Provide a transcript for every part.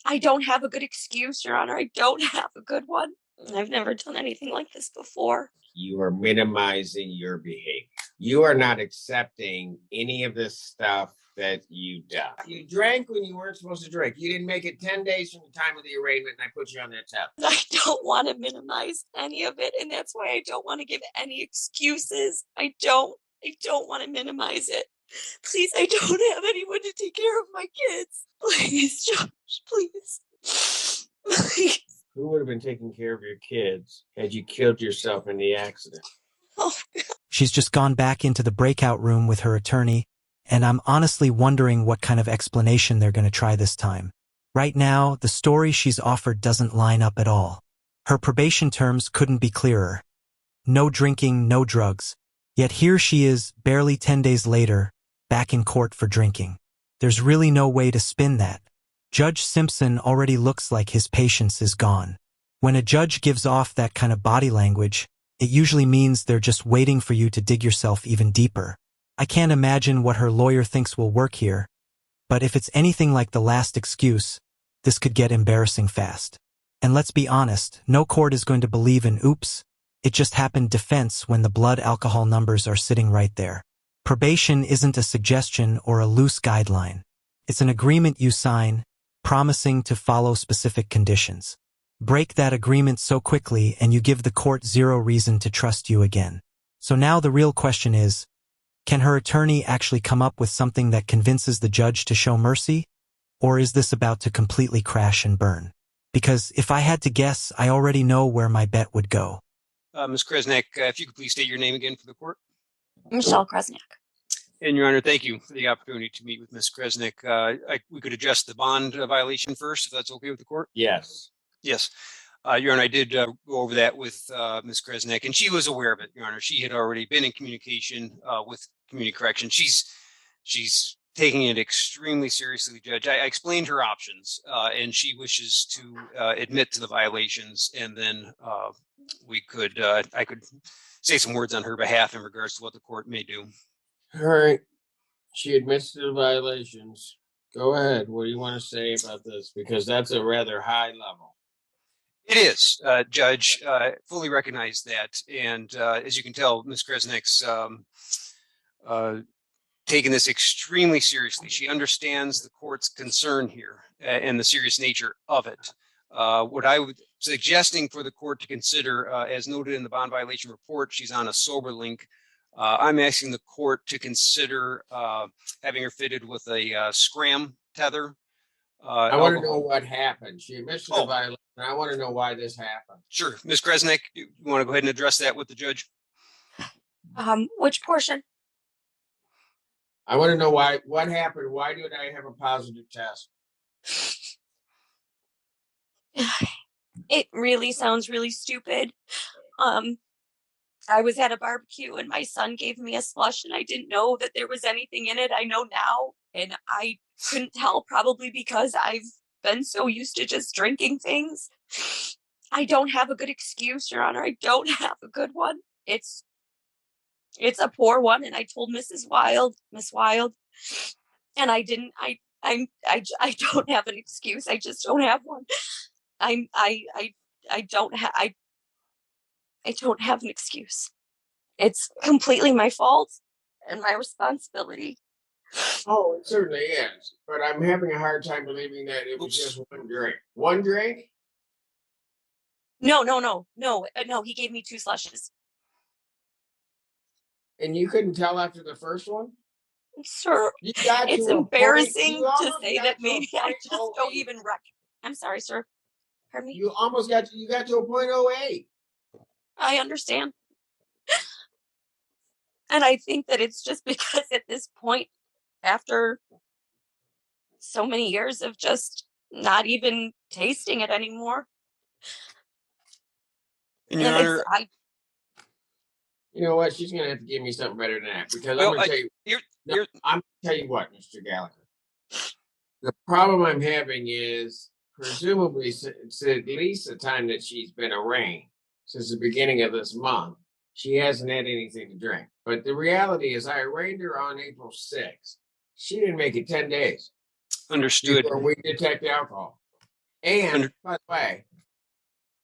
I don't have a good excuse, Your Honor. I don't have a good one. I've never done anything like this before. You are minimizing your behavior. You are not accepting any of this stuff that you done. You drank when you weren't supposed to drink. You didn't make it 10 days from the time of the arraignment, and I put you on that tab. I don't want to minimize any of it, and that's why I don't want to give any excuses. I don't want to minimize it. Please, I don't have anyone to take care of my kids. Please, Josh, please. Please. Who would have been taking care of your kids had you killed yourself in the accident? Oh. She's just gone back into the breakout room with her attorney, and I'm honestly wondering what kind of explanation they're going to try this time. Right now, the story she's offered doesn't line up at all. Her probation terms couldn't be clearer. No drinking, no drugs. Yet here she is, barely 10 days later, back in court for drinking. There's really no way to spin that. Judge Simpson already looks like his patience is gone. When a judge gives off that kind of body language, it usually means they're just waiting for you to dig yourself even deeper. I can't imagine what her lawyer thinks will work here, but if it's anything like the last excuse, this could get embarrassing fast. And let's be honest, no court is going to believe in oops, it just happened defense when the blood alcohol numbers are sitting right there. Probation isn't a suggestion or a loose guideline. It's an agreement you sign, promising to follow specific conditions. Break that agreement so quickly and you give the court zero reason to trust you again. So now the real question is, can her attorney actually come up with something that convinces the judge to show mercy? Or is this about to completely crash and burn? Because if I had to guess, I already know where my bet would go. Ms. Kresnak, if you could please state your name again for the court. Michelle Kresnak. And Your Honor, thank you for the opportunity to meet with Ms. Kresnak. We could address the bond violation first, if that's okay with the court. Yes. Yes. Your Honor, I did go over that with Ms. Kresnak, and she was aware of it, Your Honor. She had already been in communication with Community Correction. She's taking it extremely seriously, Judge. I explained her options, and she wishes to admit to the violations, and then I could say some words on her behalf in regards to what the court may do. All right. She admits to the violations. Go ahead. What do you want to say about this? Because that's a rather high level. It is, Judge. Fully recognize that. And as you can tell, Ms. Kresnik's taken this extremely seriously. She understands the court's concern here and the serious nature of it. What I would suggesting for the court to consider, as noted in the bond violation report, she's on a sober link. I'm asking the court to consider having her fitted with a scram tether. I want to know what happened. She admits to the violation. I want to know why this happened. Sure. Ms. Kresnik, you want to go ahead and address that with the judge? Which portion? I want to know what happened. Why did I have a positive test? It really sounds really stupid. I was at a barbecue and my son gave me a slush and I didn't know that there was anything in it. I know now, and I couldn't tell, probably because I've been so used to just drinking things. I don't have a good excuse, Your Honor. I don't have a good one. It's a poor one, and I told Miss Wild, and I didn't. I don't have an excuse. I just don't have one. I don't have an excuse. It's completely my fault and my responsibility. Oh, it certainly is. But I'm having a hard time believing that it was just one drink. One drink? No. He gave me 2 slushes. And you couldn't tell after the first one? Sir, it's embarrassing to say that maybe I just don't even recognize. I'm sorry, sir. Pardon me? You got to a .08. I understand. And I think that it's just because at this point, after so many years of just not even tasting it anymore. And Your Honor, you know what? She's going to have to give me something better than that, because I'm going to tell you what, Mr. Gallagher. The problem I'm having is, presumably, since at least the time that she's been arraigned, since the beginning of this month, she hasn't had anything to drink. But the reality is, I arraigned her on April 6th. She didn't make it 10 days. Understood. Before we detect alcohol. And by the way,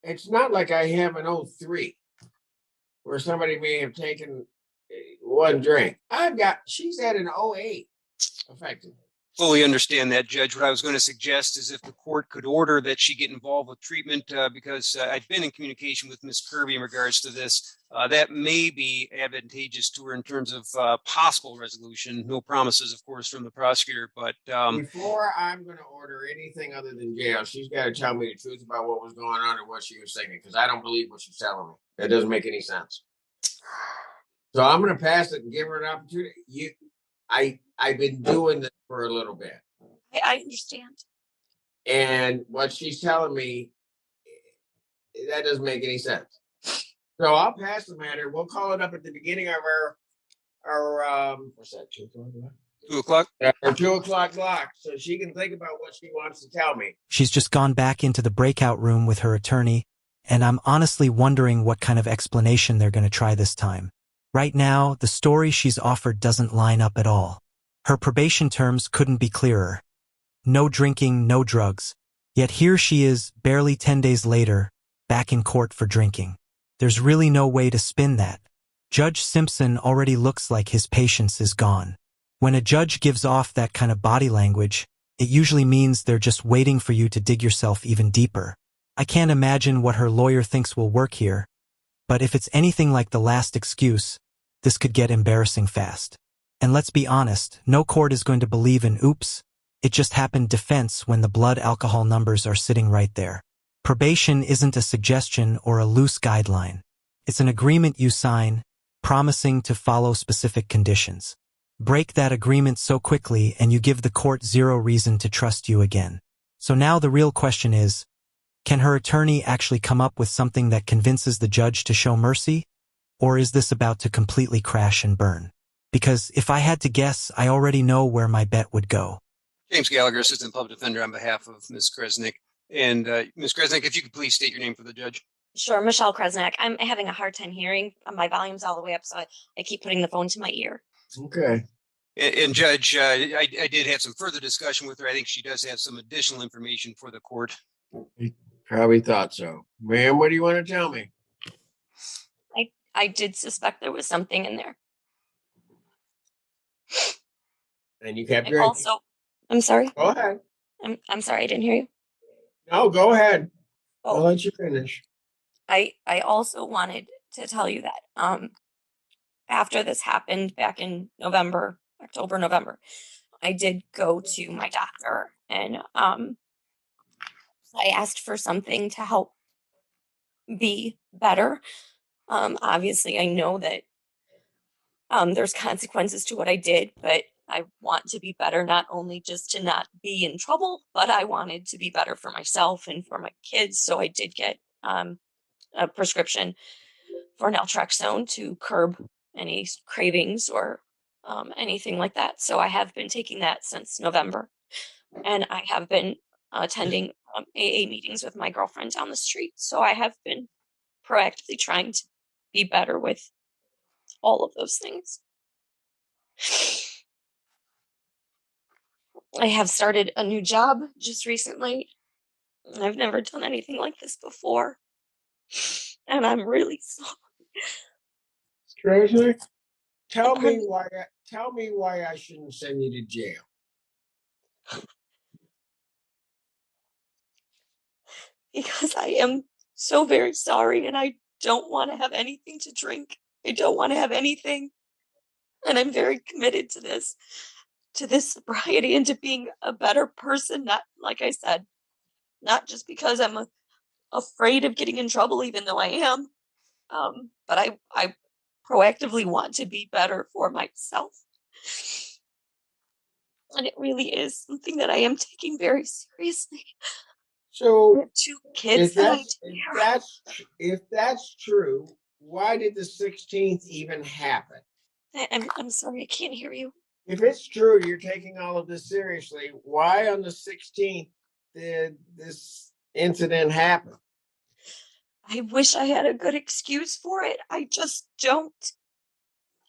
it's not like I have an 03 where somebody may have taken one drink. She's at an 08 effectively. Fully understand that, Judge. What I was going to suggest is if the court could order that she get involved with treatment, because I've been in communication with Ms. Kirby in regards to this. That may be advantageous to her in terms of possible resolution. No promises, of course, from the prosecutor. But before I'm going to order anything other than jail, she's got to tell me the truth about what was going on and what she was thinking, because I don't believe what she's telling me. That doesn't make any sense. So I'm going to pass it and give her an opportunity. I've been doing this for a little bit. I understand. And what she's telling me, that doesn't make any sense. So I'll pass the matter. We'll call it up at the beginning of our what's that, 2 o'clock? 2 o'clock? Our 2 o'clock block, so she can think about what she wants to tell me. She's just gone back into the breakout room with her attorney, and I'm honestly wondering what kind of explanation they're going to try this time. Right now, the story she's offered doesn't line up at all. Her probation terms couldn't be clearer. No drinking, no drugs. Yet here she is, barely 10 days later, back in court for drinking. There's really no way to spin that. Judge Simpson already looks like his patience is gone. When a judge gives off that kind of body language, it usually means they're just waiting for you to dig yourself even deeper. I can't imagine what her lawyer thinks will work here, but if it's anything like the last excuse, this could get embarrassing fast. And let's be honest, no court is going to believe in oops, it just happened defense when the blood alcohol numbers are sitting right there. Probation isn't a suggestion or a loose guideline. It's an agreement you sign, promising to follow specific conditions. Break that agreement so quickly and you give the court zero reason to trust you again. So now the real question is, can her attorney actually come up with something that convinces the judge to show mercy? Or is this about to completely crash and burn? Because if I had to guess, I already know where my bet would go. James Gallagher, Assistant Public Defender on behalf of Ms. Kresnick. And Ms. Kresnick, if you could please state your name for the judge. Sure, Michelle Kresnick. I'm having a hard time hearing. My volume's all the way up, so I keep putting the phone to my ear. Okay. And Judge, I did have some further discussion with her. I think she does have some additional information for the court. Probably thought so. Ma'am, what do you want to tell me? I did suspect there was something in there. And you kept drinking. Also, I'm sorry. Go ahead. I'm sorry, I didn't hear you. No, go ahead. Oh. I'll let you finish. I also wanted to tell you that after this happened back in October, November, I did go to my doctor and I asked for something to help be better. Obviously, I know that there's consequences to what I did, but I want to be better, not only just to not be in trouble, but I wanted to be better for myself and for my kids. So I did get a prescription for naltrexone to curb any cravings or anything like that. So I have been taking that since November, and I have been attending AA meetings with my girlfriend down the street. So I have been proactively trying to be better with all of those things. I have started a new job just recently. I've never done anything like this before. And I'm really sorry. Treasurer, tell me why I shouldn't send you to jail. Because I am so very sorry and I don't want to have anything to drink. I don't want to have anything. And I'm very committed to this sobriety and to being a better person. Not, like I said, not just because I'm afraid of getting in trouble, even though I am. But I proactively want to be better for myself. And it really is something that I am taking very seriously. So 2 kids. If that's true, why did the 16th even happen? I'm sorry, I can't hear you. If it's true, you're taking all of this seriously. Why on the 16th did this incident happen? I wish I had a good excuse for it. I just don't.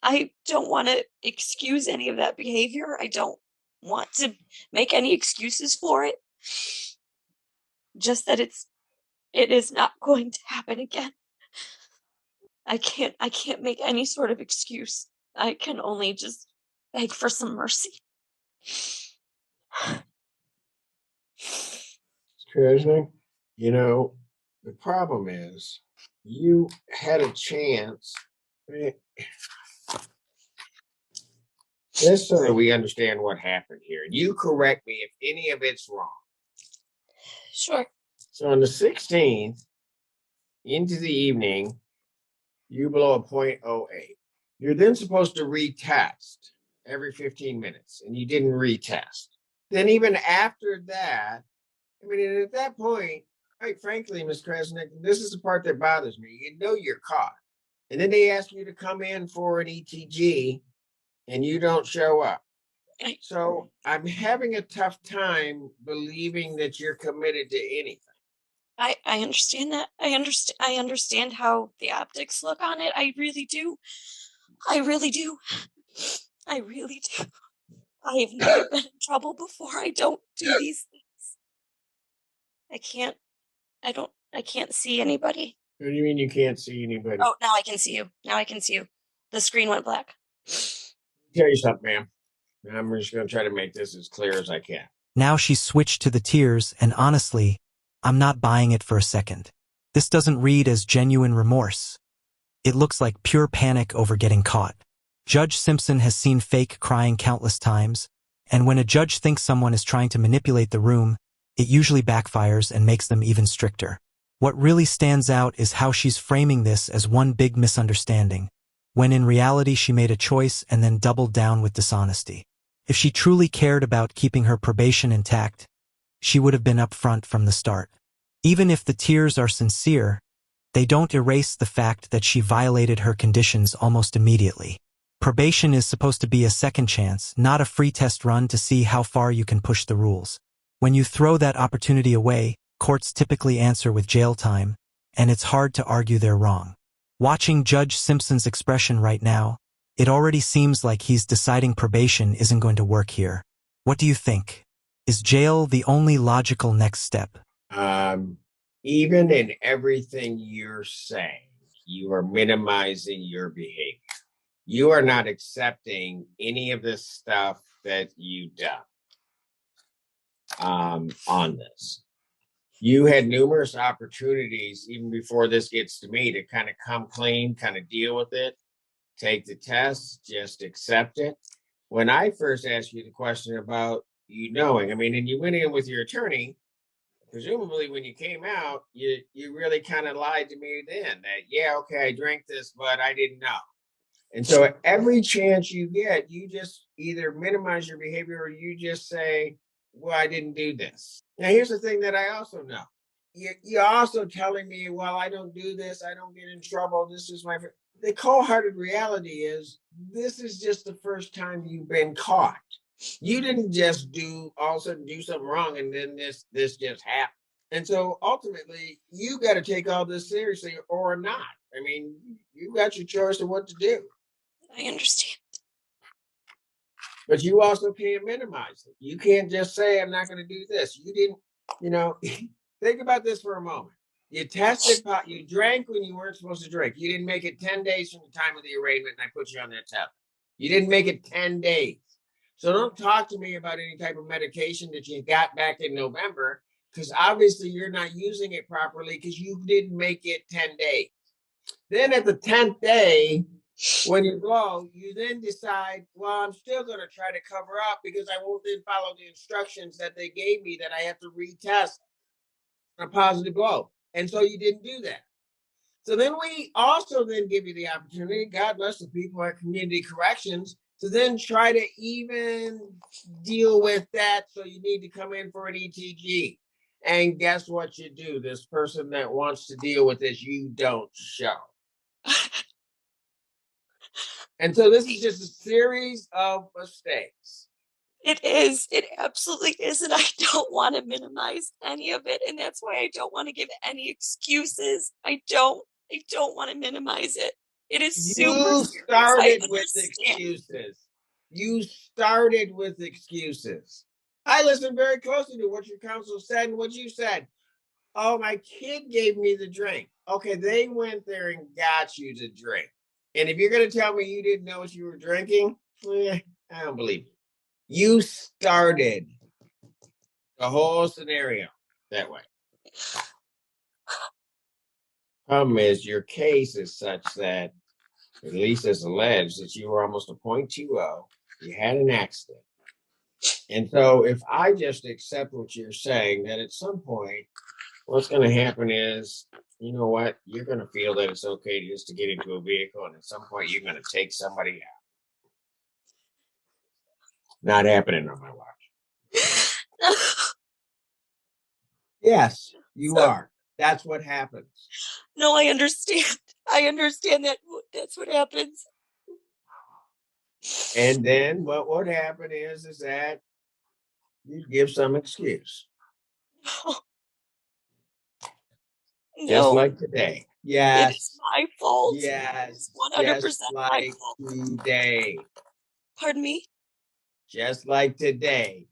I don't want to excuse any of that behavior. I don't want to make any excuses for it. Just that it is not going to happen again. I can't make any sort of excuse. I can only just beg for some mercy. Krasnick, the problem is you had a chance. Just so that we understand what happened here. You correct me if any of it's wrong. Sure. So on the 16th, into the evening, you blow a .08. You're then supposed to retest every 15 minutes, and you didn't retest. Then even after that, at that point, quite frankly, Ms. Krasnick, this is the part that bothers me. You're caught. And then they ask you to come in for an ETG, and you don't show up. So I'm having a tough time believing that you're committed to anything. I understand that. I understand how the optics look on it. I really do. I really do. I really do. I have never been in trouble before. I don't do these things. I can't see anybody. What do you mean you can't see anybody? Oh, now I can see you. Now I can see you. The screen went black. Tell you something, ma'am. I'm just going to try to make this as clear as I can. Now she's switched to the tears, and honestly, I'm not buying it for a second. This doesn't read as genuine remorse. It looks like pure panic over getting caught. Judge Simpson has seen fake crying countless times, and when a judge thinks someone is trying to manipulate the room, it usually backfires and makes them even stricter. What really stands out is how she's framing this as one big misunderstanding, when in reality she made a choice and then doubled down with dishonesty. If she truly cared about keeping her probation intact, she would have been upfront from the start. Even if the tears are sincere, they don't erase the fact that she violated her conditions almost immediately. Probation is supposed to be a second chance, not a free test run to see how far you can push the rules. When you throw that opportunity away, courts typically answer with jail time, and it's hard to argue they're wrong. Watching Judge Simpson's expression right now, it already seems like he's deciding probation isn't going to work here. What do you think? Is jail the only logical next step? Even in everything you're saying, you are minimizing your behavior. You are not accepting any of this stuff that you've done on this. You had numerous opportunities, even before this gets to me, to kind of come clean, kind of deal with it, take the test, just accept it. When I first asked you the question about you knowing, and you went in with your attorney, presumably when you came out, you really kind of lied to me then that, yeah, okay, I drank this, but I didn't know. And so every chance you get, you just either minimize your behavior or you just say, well, I didn't do this. Now, here's the thing that I also know. You're also telling me, well, I don't do this. I don't get in trouble. This is my... The cold-hearted reality is this is just the first time you've been caught. You didn't just all of a sudden do something wrong and then this just happened. And so ultimately, you got to take all this seriously or not. You got your choice of what to do. I understand. But you also can't minimize it. You can't just say, I'm not going to do this. You didn't, think about this for a moment. You tested pot, you drank when you weren't supposed to drink. You didn't make it 10 days from the time of the arraignment, and I put you on that test. You didn't make it 10 days. So don't talk to me about any type of medication that you got back in November, because obviously you're not using it properly because you didn't make it 10 days. Then at the 10th day, when you blow, you then decide, well, I'm still going to try to cover up because I won't then follow the instructions that they gave me that I have to retest a positive blow. And so you didn't do that. So then we also then give you the opportunity, God bless the people at Community Corrections, to then try to even deal with that. So you need to come in for an ETG. And guess what you do? This person that wants to deal with this, you don't show. And so this is just a series of mistakes. It is. It absolutely is. And I don't want to minimize any of it. And that's why I don't want to give any excuses. I don't want to minimize it. It is super You serious. started with excuses. You started with excuses. I listened very closely to what your counsel said and what you said. Oh, my kid gave me the drink. Okay, they went there and got you the drink. And if you're going to tell me you didn't know what you were drinking, I don't believe you. You started the whole scenario that way. Problem is, your case is such that, at least as alleged, that you were almost a .20. You had an accident. And so if I just accept what you're saying, that at some point, what's going to happen is, you know what? You're going to feel that it's okay just to get into a vehicle, and at some point, you're going to take somebody out. Not happening on my watch. Yes, you are. That's what happens. No, I understand. I understand that that's what happens. And then what would happen is that you give some excuse. No. Just like today. Yes. It is my fault. Yes. 100% just my like fault. today. Pardon me? Just like today,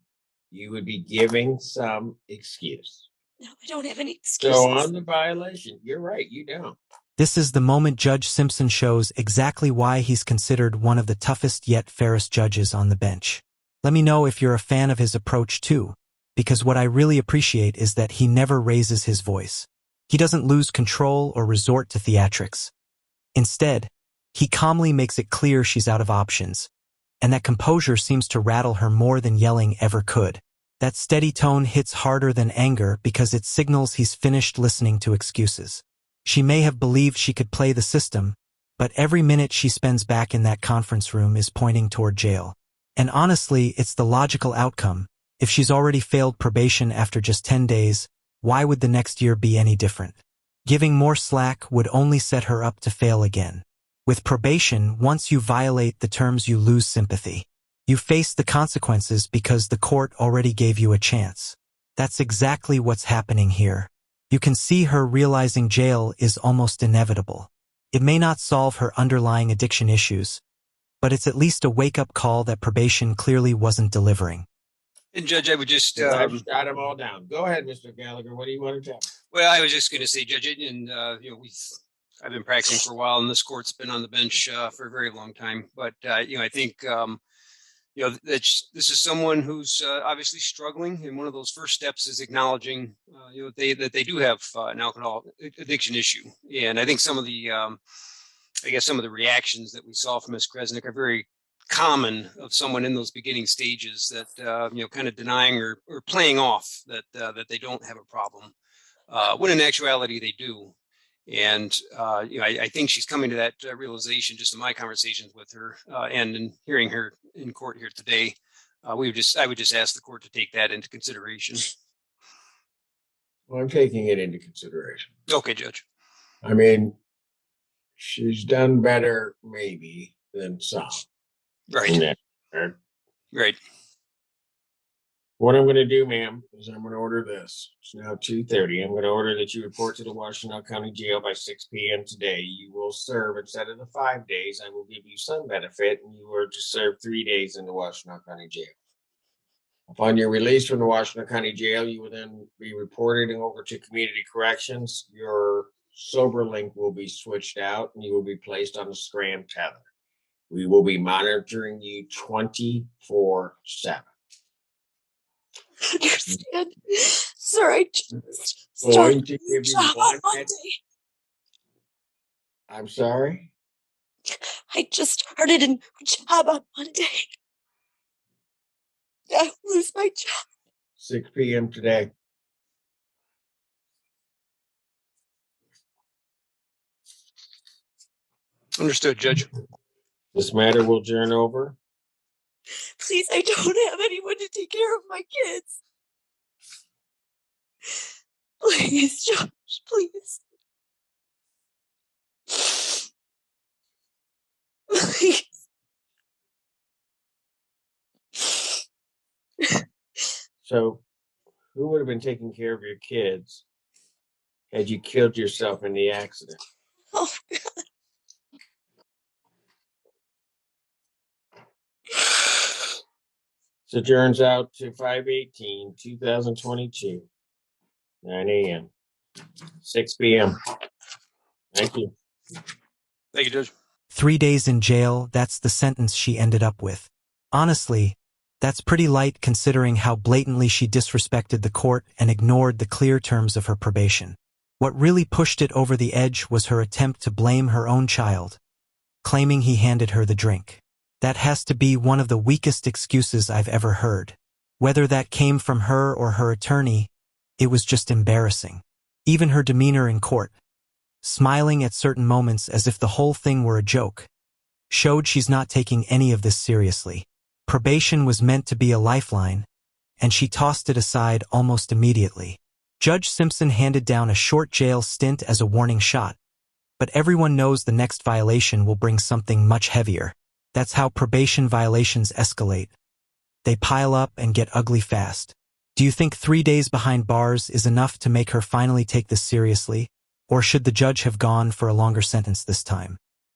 you would be giving some excuse. No, I don't have any excuses. So on the violation, you're right, you don't. This is the moment Judge Simpson shows exactly why he's considered one of the toughest yet fairest judges on the bench. Let me know if you're a fan of his approach too, because what I really appreciate is that he never raises his voice. He doesn't lose control or resort to theatrics. Instead, he calmly makes it clear she's out of options, and that composure seems to rattle her more than yelling ever could. That steady tone hits harder than anger because it signals he's finished listening to excuses. She may have believed she could play the system, but every minute she spends back in that conference room is pointing toward jail. And honestly, it's the logical outcome. If she's already failed probation after just 10 days, why would the next year be any different? Giving more slack would only set her up to fail again. With probation, once you violate the terms, you lose sympathy. You face the consequences because the court already gave you a chance. That's exactly what's happening here. You can see her realizing jail is almost inevitable. It may not solve her underlying addiction issues, but it's at least a wake-up call that probation clearly wasn't delivering. And Judge, I would just I've shot them all down. Go ahead, Mr. Gallagher. What do you want to tell me? Well, I was just going to say, Judge, and I've been practicing for a while, and this court's been on the bench for a very long time. But I think that this is someone who's obviously struggling, and one of those first steps is acknowledging that they do have an alcohol addiction issue. And I think some of the some of the reactions that we saw from Ms. Kresnik are very common of someone in those beginning stages that kind of denying or playing off that they don't have a problem, when in actuality they do. And I think she's coming to that realization just in my conversations with her, and in hearing her in court here today. I would just ask the court to take that into consideration. Well, I'm taking it into consideration. Okay, Judge. I mean, she's done better maybe than some. Right. Right. What I'm going to do, ma'am, is I'm going to order this. It's now 2:30. I'm going to order that you report to the Washtenaw County Jail by 6 p.m. today. You will serve, instead of the 5 days, I will give you some benefit, and you are to serve 3 days in the Washtenaw County Jail. Upon your release from the Washtenaw County Jail, you will then be reported over to Community Corrections. Your sober link will be switched out, and you will be placed on the Scram tether. We will be monitoring you 24/7. Understand, sir. I just Going to give you one. I'm sorry. I just started a new job on Monday. I lose my job. 6 p.m. today. Understood, Judge. This matter will adjourn over. Please, I don't have anyone to take care of my kids. Please, Josh, please. Please. So, who would have been taking care of your kids had you killed yourself in the accident? Oh, God. So adjourns out to 5/18/2022, 9 a.m. 6 p.m. Thank you. Thank you, Judge. 3 days in jail, that's the sentence she ended up with. Honestly, that's pretty light considering how blatantly she disrespected the court and ignored the clear terms of her probation. What really pushed it over the edge was her attempt to blame her own child, claiming he handed her the drink. That has to be one of the weakest excuses I've ever heard. Whether that came from her or her attorney, it was just embarrassing. Even her demeanor in court, smiling at certain moments as if the whole thing were a joke, showed she's not taking any of this seriously. Probation was meant to be a lifeline, and she tossed it aside almost immediately. Judge Simpson handed down a short jail stint as a warning shot, but everyone knows the next violation will bring something much heavier. That's how probation violations escalate. They pile up and get ugly fast. Do you think 3 days behind bars is enough to make her finally take this seriously, or should the judge have gone for a longer sentence this time?